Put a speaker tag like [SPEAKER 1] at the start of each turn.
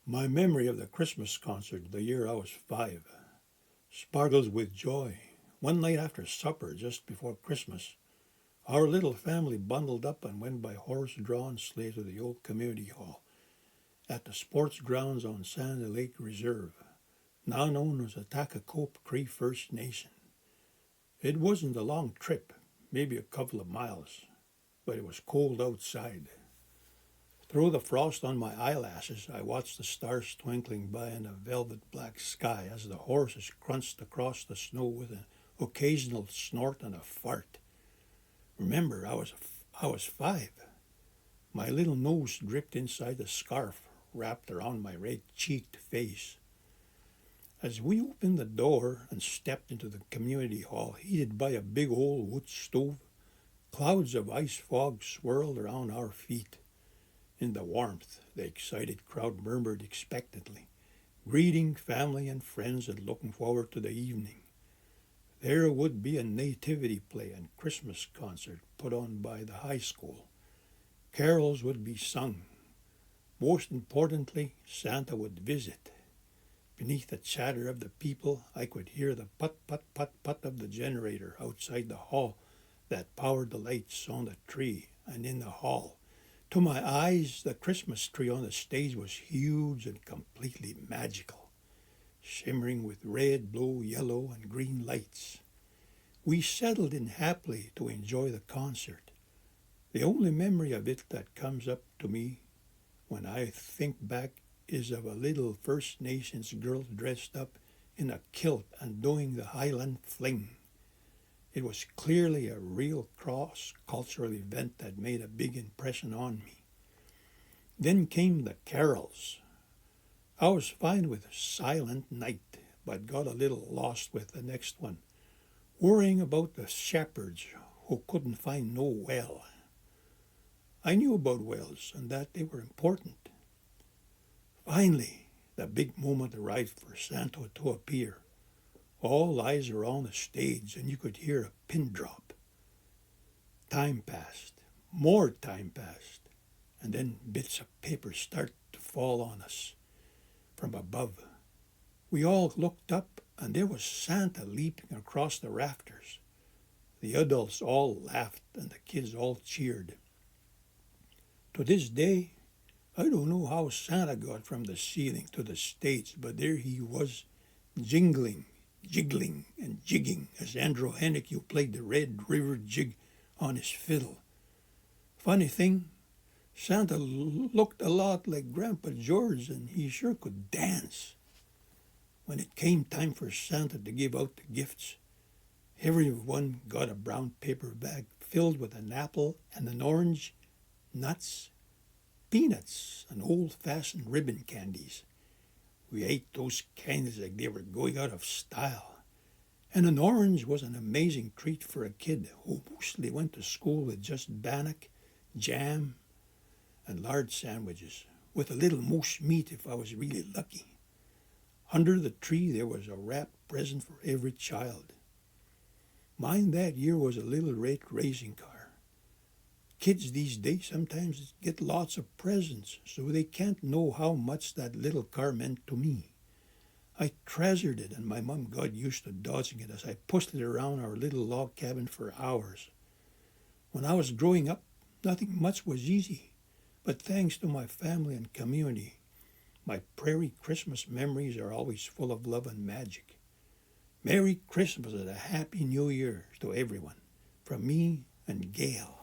[SPEAKER 1] My memory of the Christmas concert the year I was 5 sparkles with joy. One night after supper, just before Christmas, our little family bundled up and went by horse-drawn sleigh to the old community hall at the sports grounds on Sandy Lake Reserve, now known as Ahtahkakoop Cree First Nation. It wasn't a long trip, maybe a couple of miles, but it was cold outside. Through the frost on my eyelashes, I watched the stars twinkling by in a velvet black sky as the horses crunched across the snow with an occasional snort and a fart. Remember, I was 5. My little nose dripped inside the scarf wrapped around my red-cheeked face. As we opened the door and stepped into the community hall, heated by a big old wood stove, clouds of ice fog swirled around our feet. In the warmth, the excited crowd murmured expectantly, greeting family and friends and looking forward to the evening. There would be a nativity play and Christmas concert put on by the high school. Carols would be sung. Most importantly, Santa would visit. Beneath the chatter of the people, I could hear the put-put-put-put of the generator outside the hall that powered the lights on the tree and in the hall. To my eyes, the Christmas tree on the stage was huge and completely magical, shimmering with red, blue, yellow, and green lights. We settled in happily to enjoy the concert. The only memory of it that comes up to me when I think back is of a little First Nations girl dressed up in a kilt and doing the Highland fling. It was clearly a real cross-cultural event that made a big impression on me. Then came the carols. I was fine with Silent Night, but got a little lost with the next one, worrying about the shepherds who couldn't find no well. I knew about wells and that they were important. Finally, the big moment arrived for Santa to appear. All eyes were on the stage and you could hear a pin drop. Time passed, more time passed, and then bits of paper started to fall on us from above. We all looked up and there was Santa leaping across the rafters. The adults all laughed and the kids all cheered. To this day, I don't know how Santa got from the ceiling to the stage, but there he was, jingling, jiggling, and jigging as Andrew Hennique played the Red River Jig on his fiddle. Funny thing, Santa looked a lot like Grandpa George, and he sure could dance. When it came time for Santa to give out the gifts, everyone got a brown paper bag filled with an apple and an orange, nuts, peanuts, and old-fashioned ribbon candies. We ate those candies like they were going out of style. And an orange was an amazing treat for a kid who mostly went to school with just bannock, jam, and large sandwiches, with a little moose meat if I was really lucky. Under the tree there was a wrapped present for every child. Mine that year was a little red racing car. Kids these days sometimes get lots of presents, so they can't know how much that little car meant to me. I treasured it, and my mom got used to dodging it as I pushed it around our little log cabin for hours. When I was growing up, nothing much was easy, but thanks to my family and community, my Prairie Christmas memories are always full of love and magic. Merry Christmas and a Happy New Year to everyone, from me and Gail.